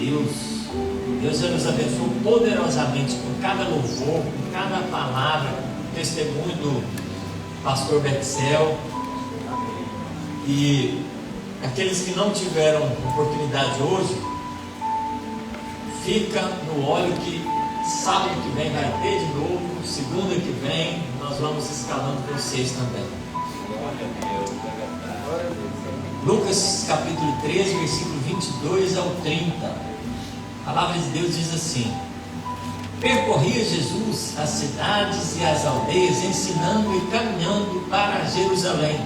Deus. Deus já nos abençoou poderosamente com cada louvor, com cada palavra, com o testemunho do pastor Betzel. E aqueles que não tiveram oportunidade hoje, fica no olho que sábado que vem vai ter de novo, segunda que vem nós vamos escalando vocês também. Lucas capítulo 13, versículo 22 ao 30. A palavra de Deus diz assim: percorria Jesus as cidades e as aldeias, ensinando e caminhando para Jerusalém.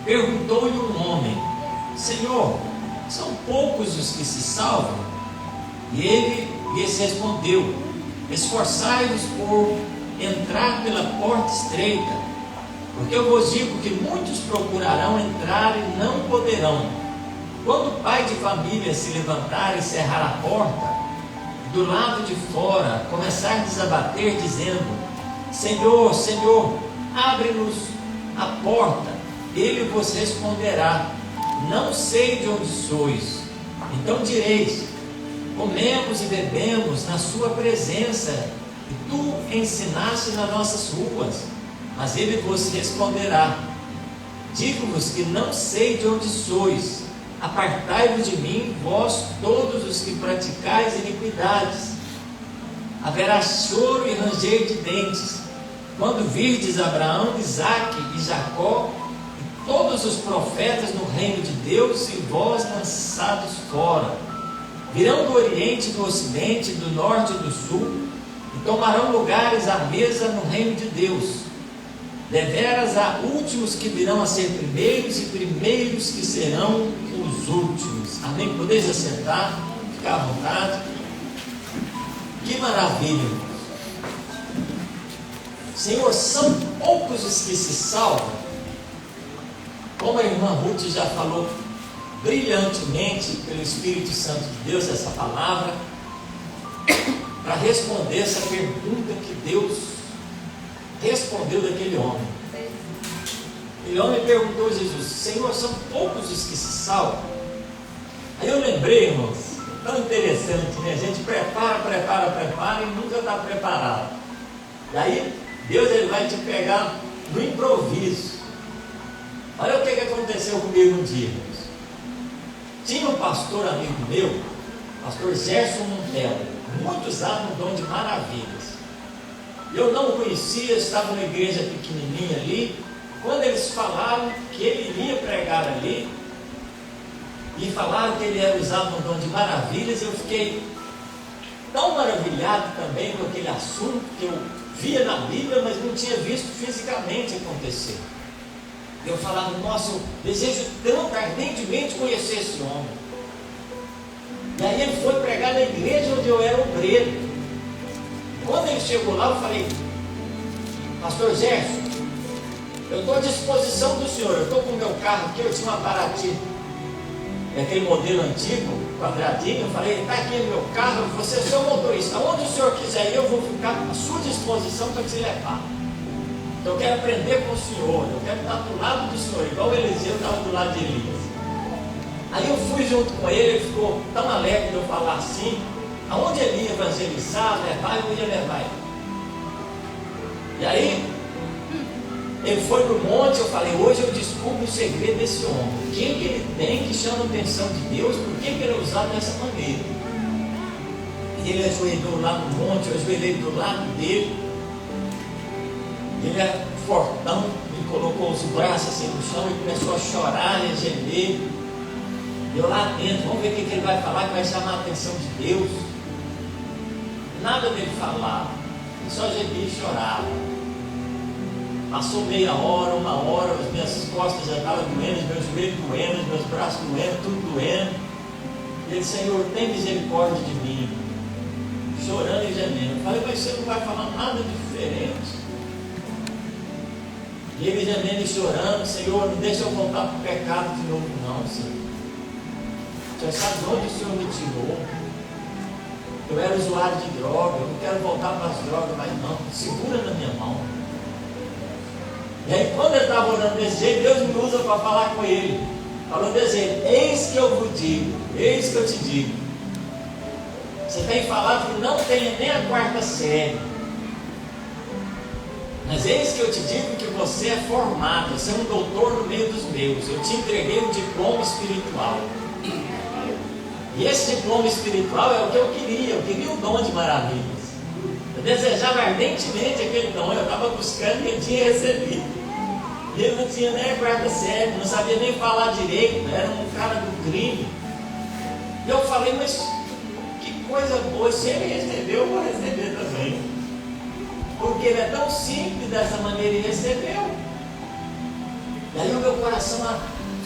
Perguntou-lhe um homem: Senhor, são poucos os que se salvam? E ele lhes respondeu: esforçai-vos por entrar pela porta estreita, porque eu vos digo que muitos procurarão entrar e não poderão. Quando o pai de família se levantar e cerrar a porta, do lado de fora começar a desabater, dizendo: Senhor, Senhor, abre-nos a porta, ele vos responderá: não sei de onde sois. Então direis: comemos e bebemos na sua presença, e tu ensinaste nas nossas ruas. Mas ele vos responderá: digo-vos que não sei de onde sois. Apartai-vos de mim, vós todos os que praticais iniquidades. Haverá choro e ranger de dentes, quando virdes Abraão, Isaque e Jacó, e todos os profetas no reino de Deus, e vós lançados fora. Virão do oriente, do ocidente, do norte e do sul, e tomarão lugares à mesa no reino de Deus. Deveras há últimos que virão a ser primeiros, e primeiros que serão os últimos. Amém? Podeis assentar, ficar à vontade. Que maravilha! Senhor, são poucos os que se salvam. Como a irmã Ruth já falou brilhantemente pelo Espírito Santo de Deus essa palavra, para responder essa pergunta que Deus respondeu daquele homem. Aquele homem perguntou a Jesus: Senhor, são poucos os que se salvam? Aí eu lembrei, irmãos, tão interessante, né? A gente prepara e nunca está preparado. E aí Deus ele vai te pegar no improviso. Olha o que aconteceu comigo um dia, irmãos. Tinha um pastor amigo meu, pastor Gerson Montelo, muitos anos no dom de maravilhas. Eu não o conhecia, estava numa igreja pequenininha ali. Quando eles falaram que ele iria pregar ali, e falaram que ele era usado no dom de maravilhas, eu fiquei tão maravilhado também com aquele assunto que eu via na Bíblia, mas não tinha visto fisicamente acontecer. Eu falava: nossa, eu desejo tanto ardentemente conhecer esse homem. E aí ele foi pregar na igreja onde eu era obreiro. Quando ele chegou lá, eu falei: pastor Gerson, eu estou à disposição do senhor. Eu estou com o meu carro aqui, eu tinha uma Paraty, aquele modelo antigo, quadradinho. Eu falei: está aqui no meu carro, você é seu motorista, aonde o senhor quiser ir, eu vou ficar à sua disposição para te levar. Eu quero aprender com o senhor, eu quero estar do lado do senhor, igual o Eliseu estava do lado de Elias. Aí eu fui junto com ele, ele ficou tão alegre de eu falar assim. Aonde ele ia evangelizar, levar, eu ia levar ele. E aí, ele foi para o monte. Eu falei: hoje eu descubro o segredo desse homem. O que ele tem que chama a atenção de Deus? Por que ele é usado dessa maneira? E ele ajoelhou lá no monte, eu ajoelhei do lado dele. Ele é fortão, ele colocou os braços assim no chão e começou a chorar e a gemer. Eu lá dentro, vamos ver o que ele vai falar que vai chamar a atenção de Deus. Nada dele falava, ele só gemia e chorava. Passou meia hora, uma hora, as minhas costas já estavam doendo, os meus joelhos doendo, os meus braços doendo, tudo doendo. E ele: Senhor, tem misericórdia de mim. Chorando e gemendo. Eu falei: mas você não vai falar nada diferente. E ele gemendo e chorando: Senhor, não deixa eu voltar para o pecado de novo não, Senhor. Você sabe de onde o Senhor me tirou? Eu era usuário de droga, eu não quero voltar para as drogas mais não. Segura na minha mão. E aí quando ele estava orando desse jeito, Deus me usa para falar com ele. Falou desse jeito: eis que eu vos digo, eis que eu te digo, Você tem falado que não tem nem a quarta série. Mas eis que eu te digo que você é formado, você é um doutor no meio dos meus. Eu te entreguei um diploma espiritual. E esse diploma espiritual é o que eu queria o dom de maravilhas. Eu desejava ardentemente aquele dom, eu estava buscando e eu tinha recebido. E ele não tinha nem a quarta série, não sabia nem falar direito, era um cara do crime. E eu falei, mas que coisa boa, se ele recebeu, eu vou receber também. Porque ele é tão simples dessa maneira e recebeu. E aí o meu coração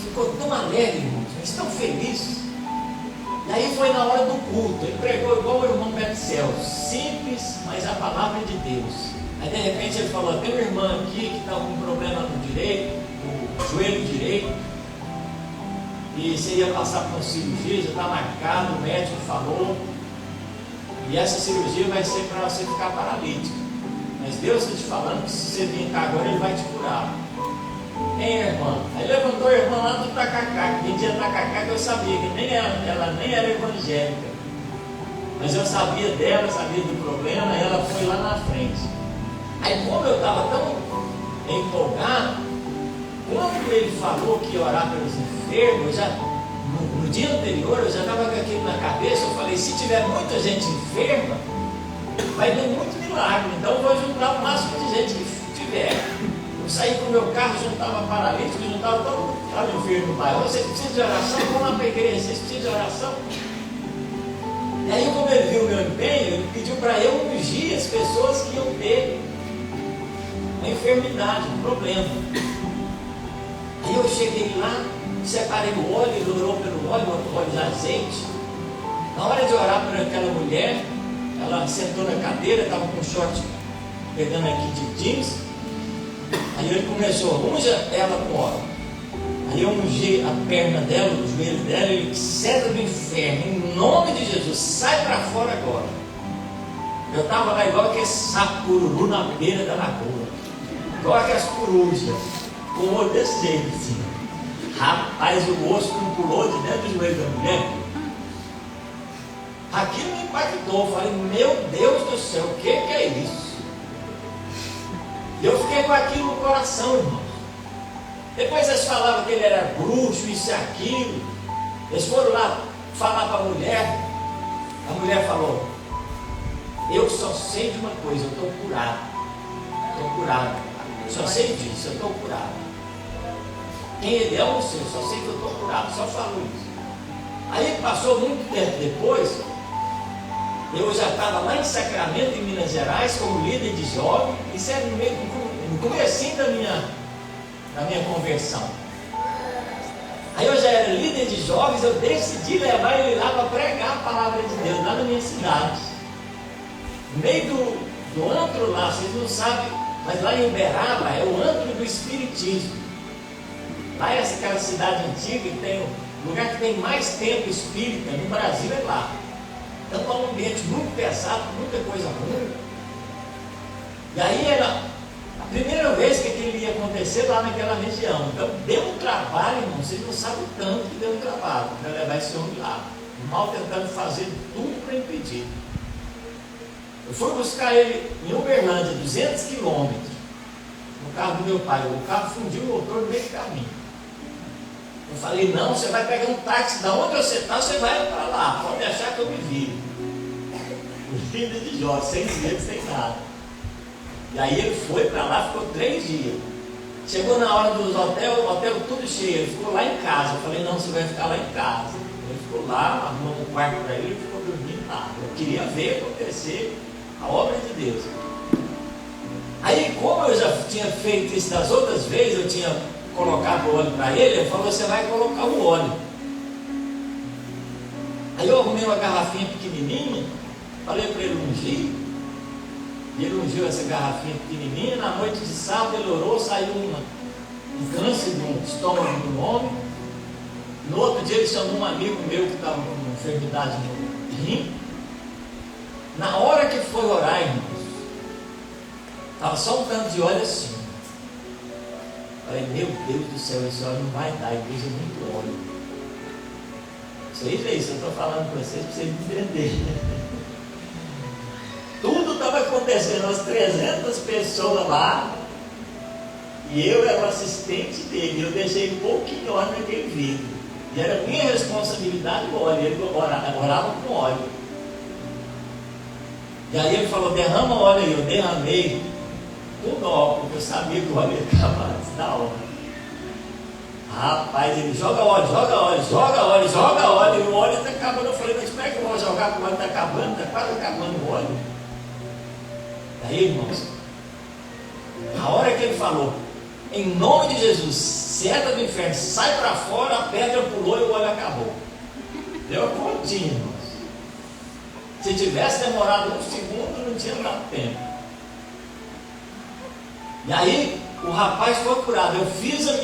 ficou tão alegre, irmãos, mas tão feliz. E aí foi na hora do culto, ele pregou igual o irmão Betzel, simples, mas a palavra é de Deus. Aí de repente ele falou, tem uma irmã aqui que está com um problema no direito, no joelho direito, e você ia passar por uma cirurgia, já está marcado, o médico falou, e essa cirurgia vai ser para você ficar paralítico. Mas Deus está te falando que se você vir cá agora, Ele vai te curar. Hein, irmã? Aí levantou a irmã lá do Tacacá, que vendia Tacacá, que eu sabia que ela nem era evangélica. Mas eu sabia dela, sabia do problema, e ela foi lá na frente. Aí como eu estava tão empolgado, quando ele falou que ia orar pelos enfermos, no dia anterior eu já estava com aquilo na cabeça, eu falei, se tiver muita gente enferma, vai ter muito milagre, então eu vou juntar o máximo de gente que tiver. Eu saí com o meu carro, juntava paralítico, juntava todo mundo que estava enfermo no bairro. Vocês precisam de oração? Vamos lá para a igreja, vocês precisam de oração? E aí, como ele viu o meu empenho, ele pediu para eu ungir as pessoas que iam ter uma enfermidade, um problema. Aí eu cheguei lá, separei o óleo, ele orou pelo óleo de azeite. Na hora de orar por aquela mulher, ela sentou na cadeira, estava com o short pegando aqui de jeans. Aí ele começou, unja ela com óleo. Aí eu ungi a perna dela, o joelho dela, e ele seta do inferno, em nome de Jesus, sai para fora agora. Eu estava lá igual aquele sapo cururu na beira da lagoa, igual aquelas corujas, com o olho desse jeito assim. Rapaz, o osso não pulou de dentro do joelho da mulher. Aquilo me impactou, eu falei, meu Deus do céu, o que é isso? E eu fiquei com aquilo no coração, irmão. Depois eles falavam que ele era bruxo, isso e aquilo. Eles foram lá falar para a mulher falou, eu só sei de uma coisa, eu estou curado. Estou curado. Só sei disso, eu estou curado. Quem ele é, eu não sei, eu só sei que eu estou curado, só falou isso. Aí passou muito tempo depois, eu já estava lá em Sacramento, em Minas Gerais, como líder de jovem, isso era no comecinho da minha conversão. Aí eu já era líder de jovens, eu decidi levar ele lá para pregar a palavra de Deus, lá na minha cidade. No meio do antro lá, vocês não sabem, mas lá em Uberaba é o antro do Espiritismo. Lá é aquela cidade antiga, que tem o lugar que tem mais templo espírita no Brasil, é lá. Então é um ambiente muito pesado, muita coisa ruim. E aí era a primeira vez que aquilo ia acontecer lá naquela região. Então deu um trabalho, irmão, vocês não sabem o tanto que deu um trabalho para levar esse homem lá. O mal tentando fazer tudo para impedir. Eu fui buscar ele em Uberlândia, 200 quilômetros, no carro do meu pai. O carro fundiu o motor no meio do caminho. Eu falei, não, você vai pegar um táxi, da onde você está, você vai para lá, pode achar que eu me viro. O líder de jovens, sem dinheiro, sem nada. E aí ele foi para lá, ficou 3 dias. Chegou na hora dos hotéis, o hotel tudo cheio, ele ficou lá em casa. Eu falei, não, você vai ficar lá em casa. Ele ficou lá, arrumou um quarto para ele e ficou dormindo lá. Eu queria ver acontecer a obra de Deus. Aí, como eu já tinha feito isso das outras vezes, eu tinha colocado o óleo para ele, ele falou, você vai colocar o óleo. Aí eu arrumei uma garrafinha pequenininha, falei para ele ungir, e ele ungiu essa garrafinha pequenininha. Na noite de sábado ele orou, saiu um câncer no estômago do homem. No outro dia ele chamou um amigo meu que estava com uma enfermidade no rim. Na hora que foi orar, irmãos, estava só um tanto de óleo assim. Falei, meu Deus do céu, esse óleo não vai dar, a igreja é muito óleo. Vocês veem, eu estou falando para vocês, para vocês entenderem. descendo umas 300 pessoas lá, e eu era o assistente dele, eu deixei pouquinho óleo naquele vidro, e era minha responsabilidade o óleo, ele orava com óleo. E aí ele falou, derrama óleo aí, eu derramei tudo óleo, porque eu sabia que o óleo ia acabar antes da hora. Rapaz, ele joga óleo, joga óleo, joga óleo, joga óleo, e o óleo está acabando. Eu falei, mas como é que eu vou jogar porque o óleo está acabando? Está quase acabando o óleo. Daí, irmãos, a hora que ele falou, em nome de Jesus, seta do inferno, sai para fora, a pedra pulou e o óleo acabou. Deu pontinho, irmãos. Se tivesse demorado um segundo, não tinha dado tempo. E aí, o rapaz foi curado. Eu fiz a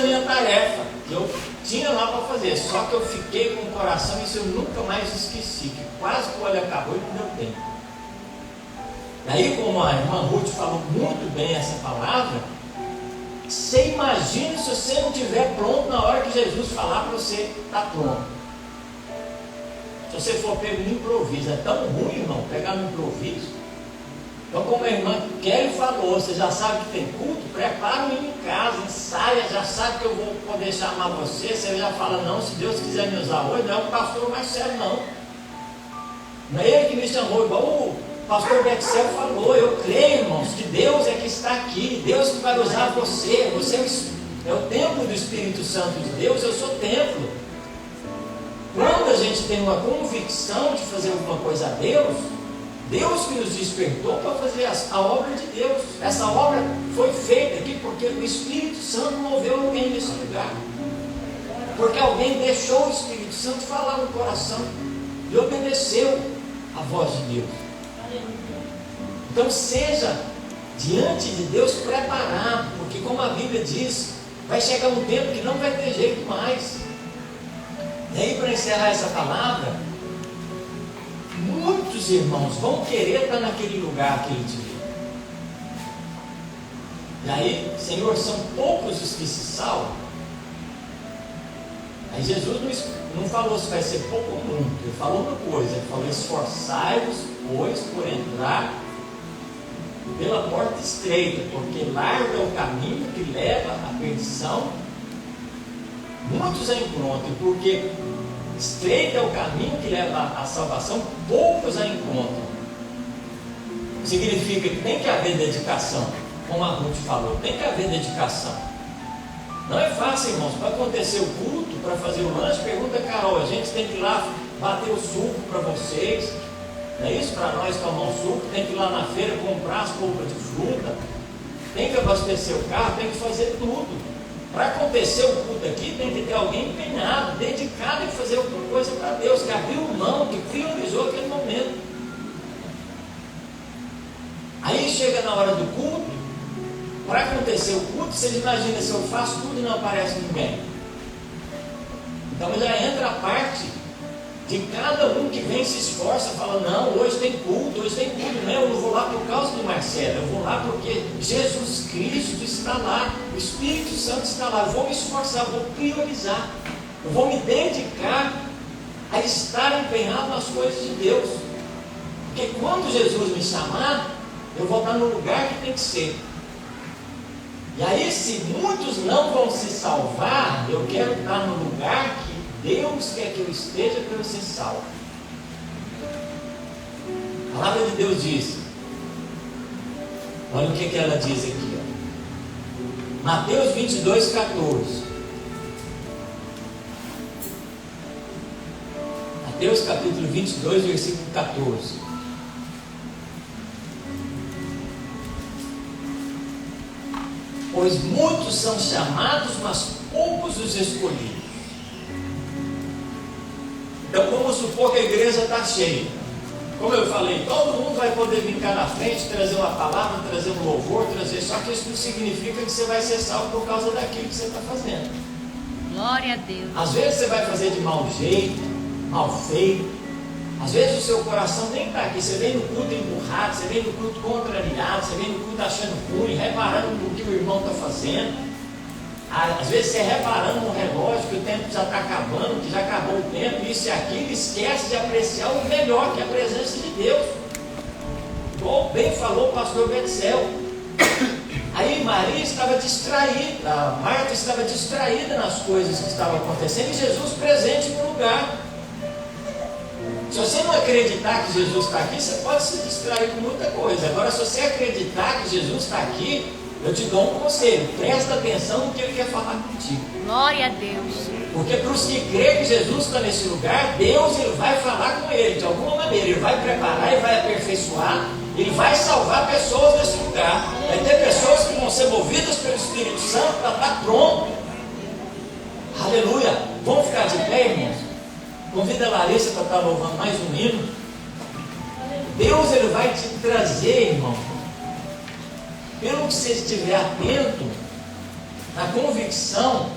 minha tarefa, que eu tinha lá para fazer, só que eu fiquei com o coração, isso eu nunca mais esqueci, que quase que o óleo acabou e não deu tempo. E aí, como a irmã Ruth falou muito bem essa palavra, você imagina se você não estiver pronto na hora que Jesus falar para você estar pronto. Se você for pego no improviso, é tão ruim, irmão, pegar no improviso. Então, como a irmã Kelly falou, você já sabe que tem culto, prepara o hino em casa, ensaia, já sabe que eu vou poder chamar você, você já fala, não, se Deus quiser me usar hoje, não é o pastor Marcelo, não. Não é ele que me chamou, igual o pastor Bexel falou, eu creio, irmãos, que Deus é que está aqui, Deus que vai usar você, você é o templo do Espírito Santo de Deus, eu sou templo. Quando a gente tem uma convicção de fazer alguma coisa a Deus, Deus que nos despertou para fazer a obra de Deus. Essa obra foi feita aqui porque o Espírito Santo moveu alguém nesse lugar. Porque alguém deixou o Espírito Santo falar no coração e obedeceu a voz de Deus. Então seja diante de Deus preparado, porque como a Bíblia diz, vai chegar um tempo que não vai ter jeito mais. E aí, para encerrar essa palavra, muitos irmãos vão querer estar naquele lugar que ele te viu. E aí, Senhor, são poucos os que se salvam. Aí Jesus não falou se vai ser pouco ou muito, ele falou uma coisa, ele falou, esforçai-vos, pois, por entrar pela porta estreita, porque largo é o caminho que leva à perdição, muitos a encontram, porque estreito é o caminho que leva à salvação, poucos a encontram. Significa que tem que haver dedicação, como a Ruth falou, tem que haver dedicação. Não é fácil, irmãos, para acontecer o culto, para fazer o lanche, pergunta a Carol, a gente tem que ir lá bater o suco para vocês, não é isso? Para nós tomar o suco, tem que ir lá na feira comprar as polpas de fruta, tem que abastecer o carro, tem que fazer tudo. Para acontecer o culto aqui, tem que ter alguém empenhado, dedicado em fazer alguma coisa para Deus, que abriu mão, que priorizou aquele momento. Aí chega na hora do culto, para acontecer o culto, vocês imaginam se eu faço tudo e não aparece ninguém. Então já entra a parte de cada um que vem e se esforça, fala, não, hoje tem culto, não, eu não vou lá por causa do Marcelo, eu vou lá porque Jesus Cristo está lá, o Espírito Santo está lá, eu vou me esforçar, eu vou priorizar, eu vou me dedicar a estar empenhado nas coisas de Deus, porque quando Jesus me chamar, eu vou estar no lugar que tem que ser. E aí, se muitos não vão se salvar, eu quero estar no lugar que Deus quer que eu esteja para eu ser salvo. A palavra de Deus diz, olha o que ela diz aqui, ó. Mateus 22, 14. Mateus capítulo 22, versículo 14. Pois muitos são chamados, mas poucos os escolhidos. Então vamos supor que a igreja está cheia. Como eu falei, todo mundo vai poder vir cá na frente, trazer uma palavra, trazer um louvor, só que isso não significa que você vai ser salvo por causa daquilo que você está fazendo. Glória a Deus. Às vezes você vai fazer de mau jeito, mal feito. Às vezes o seu coração nem está aqui. Você vem no culto emburrado, você vem no culto contrariado, você vem no culto achando ruim, reparando no que o irmão está fazendo. Às vezes você reparando no relógio que o tempo já está acabando, que já acabou o tempo, isso e aquilo, esquece de apreciar o melhor, que é a presença de Deus. igual bem falou o pastor Betzel. Aí Maria estava distraída, a Marta estava distraída nas coisas que estavam acontecendo e Jesus presente no lugar. Se você não acreditar que Jesus está aqui, você pode se distrair com muita coisa. Agora, se você acreditar que Jesus está aqui, eu te dou um conselho: presta atenção no que Ele quer falar contigo. Glória a Deus. Porque para os que creem que Jesus está nesse lugar, Deus Ele vai falar com ele de alguma maneira. Ele vai preparar, Ele vai aperfeiçoar, Ele vai salvar pessoas nesse lugar. Vai ter pessoas que vão ser movidas pelo Espírito Santo para estar pronto. Aleluia! Vamos ficar de pé, irmãos? Convida a Larissa para estar louvando mais um hino. Deus Ele vai te trazer, irmão, pelo que você estiver atento, na convicção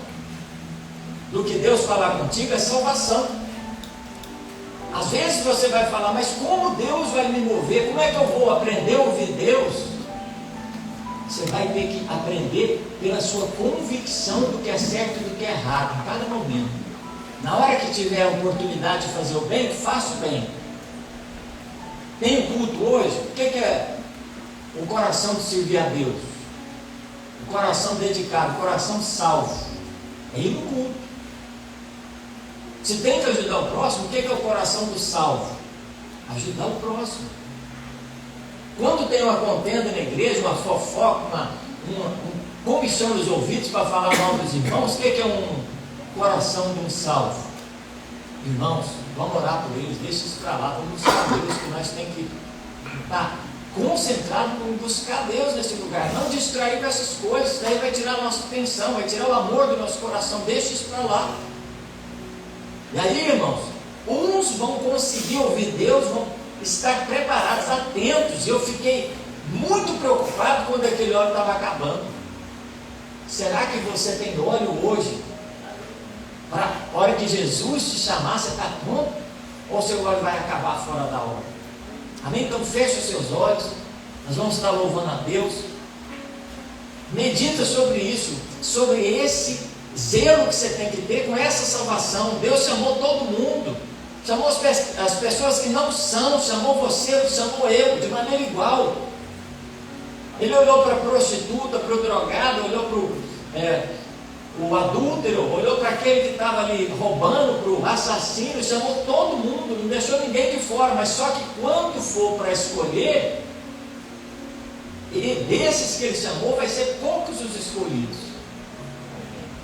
do que Deus falar contigo, é salvação. Às vezes você vai falar, mas como Deus vai me mover? Como é que eu vou aprender a ouvir Deus? Você vai ter que aprender pela sua convicção do que é certo e do que é errado, em cada momento. Na hora que tiver a oportunidade de fazer o bem, faça o bem. Tem o culto hoje. O que é o coração de servir a Deus? O coração dedicado, o coração salvo. É ir no culto. Se tem que ajudar o próximo, o que é o coração do salvo? Ajudar o próximo. Quando tem uma contenda na igreja, uma fofoca, uma comissão dos ouvidos para falar mal dos irmãos, o que é um coração de um salvo? Irmãos, vamos orar por eles, deixa isso para lá, vamos buscar Deus, que nós temos que estar concentrados em buscar Deus nesse lugar, não distrair com essas coisas. Isso daí vai tirar a nossa atenção, vai tirar o amor do nosso coração, deixa isso para lá. E aí, irmãos, uns vão conseguir ouvir Deus, vão estar preparados, atentos. Eu fiquei muito preocupado quando aquele óleo estava acabando. Será que você tem óleo hoje para a hora que Jesus te chamar, você está pronto? Ou seu óleo vai acabar fora da hora? Amém? Então feche os seus olhos. Nós vamos estar louvando a Deus. Medita sobre isso, sobre esse zelo que você tem que ter com essa salvação. Deus chamou todo mundo, chamou as pessoas que não são, chamou você, chamou eu, de maneira igual. Ele olhou para a prostituta, para o drogado, olhou para o adúltero, olhou para aquele que estava ali roubando, para o assassino, chamou todo mundo, não deixou ninguém de fora. Mas só que quando for para escolher, desses que ele chamou, vai ser poucos os escolhidos.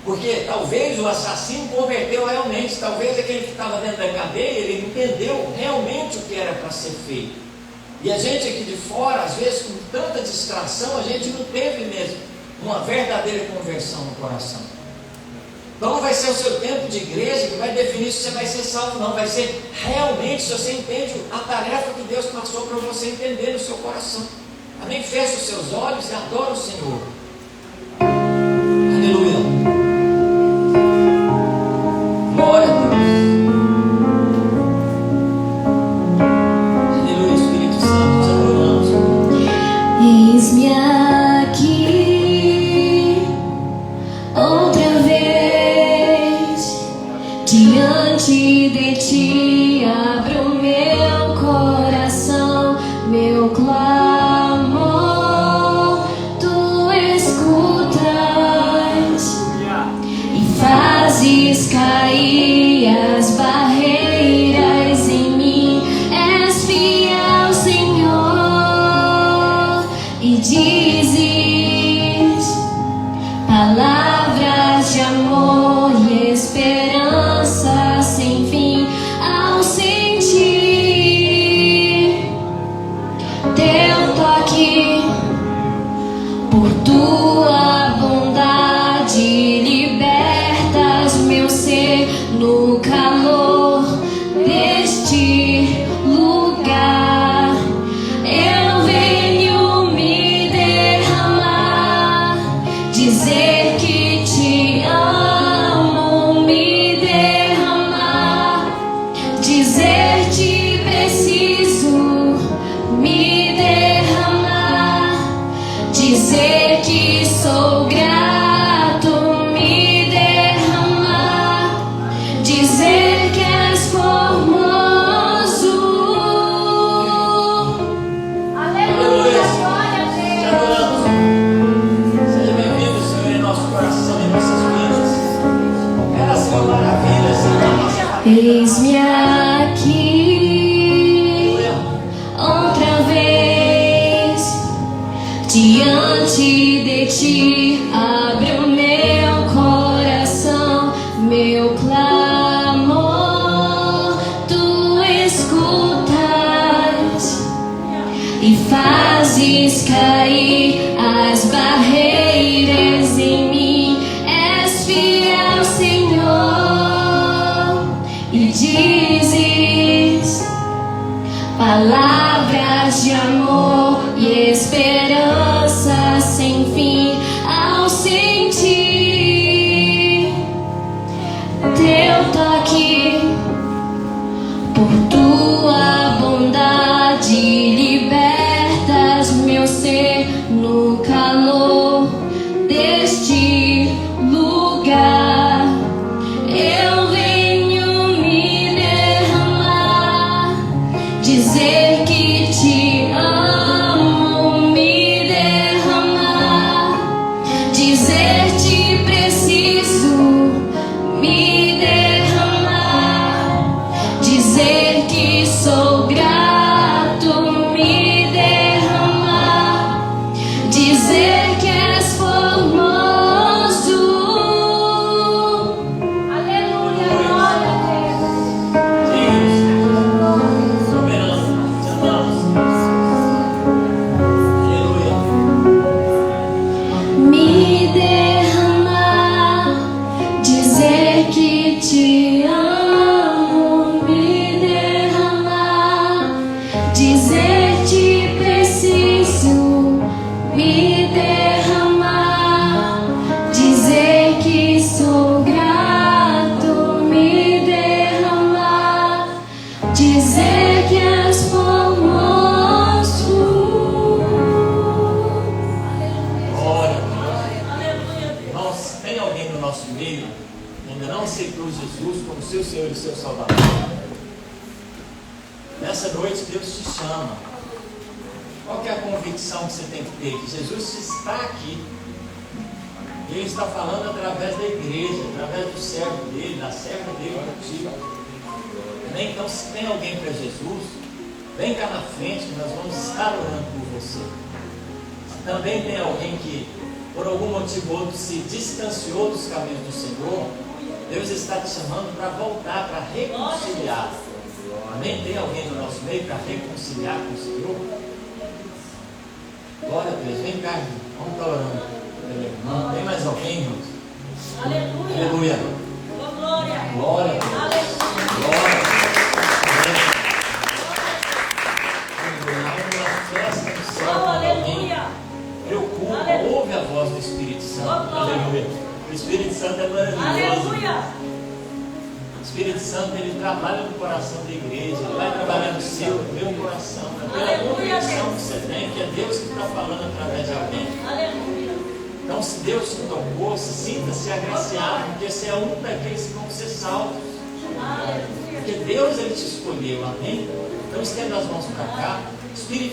Porque talvez o assassino converteu realmente, talvez aquele que estava dentro da cadeia, ele entendeu realmente o que era para ser feito. E a gente aqui de fora, às vezes com tanta distração, a gente não teve mesmo uma verdadeira conversão no coração. Então não vai ser o seu tempo de igreja que vai definir se você vai ser salvo, não. Vai ser realmente se você entende a tarefa que Deus passou para você entender no seu coração. Amém? Feche os seus olhos e adora o Senhor. Aleluia. Glória a Deus. Aleluia, Espírito Santo, te adoramos. Eis-me aqui outra vez diante de ti, abro meu coração, meu clamor, tu és Eis-me aqui outra vez diante de ti. Abre o meu coração, meu clamor tu escutas e fazes cair as barreiras em mim. És fiel, Senhor, e dizes palavras de amor e esperança sem fim. Ao sentir teu toque, por tua bondade libertas meu ser no calor deste lugar. Eu venho me derramar, dizer que te amo, me derramar, dizer te preciso, me derramar, dizer que sou grato, me derramar, dizer que és formoso. Aleluia, glória a Deus. Soberano, te amamos. Aleluia. Me derramar, dizer que te amo, me derramar, dizer te preciso, me derramar, dizer que sou grato, me derramar, dizer que és formoso. Glória a Deus. Irmãos, tem alguém no nosso meio que ainda não aceitou Jesus como seu Senhor e seu Salvador? Nessa noite Deus te chama. Qual que é a convicção que você tem que ter? Que Jesus está aqui. Ele está falando através da igreja, através do servo dele, da serva dele contigo. Amém? Então, se tem alguém para Jesus, vem cá na frente que nós vamos estar orando por você. Se também tem alguém que, por algum motivo ou outro, se distanciou dos caminhos do Senhor, Deus está te chamando para voltar, para reconciliar. Amém? Tem alguém no nosso meio para reconciliar com o Senhor? Glória a Deus. Vem cá, irmão. Vamos estar orando pelo irmão. Tem mais alguém, irmãos? Aleluia. Aleluia. Glória. Glória a Deus. Glória a Deus. Uma festa do céu quando alguém Aleluia. preocupa, ouve a voz do Espírito Santo. Glória. Aleluia. O Espírito Santo é maravilhoso. Aleluia. O Espírito Santo, ele trabalha no coração da igreja, ele vai trabalhar no seu, no meu coração, pela Aleluia, convicção Deus. que você tem, que é Deus que está falando através de alguém. Aleluia. Então, se Deus te tocou, sinta-se agraciado, porque você é um daqueles que vão ser salvos. Aleluia. Porque Deus, ele te escolheu, amém? Então, estenda as mãos para cá. Espírito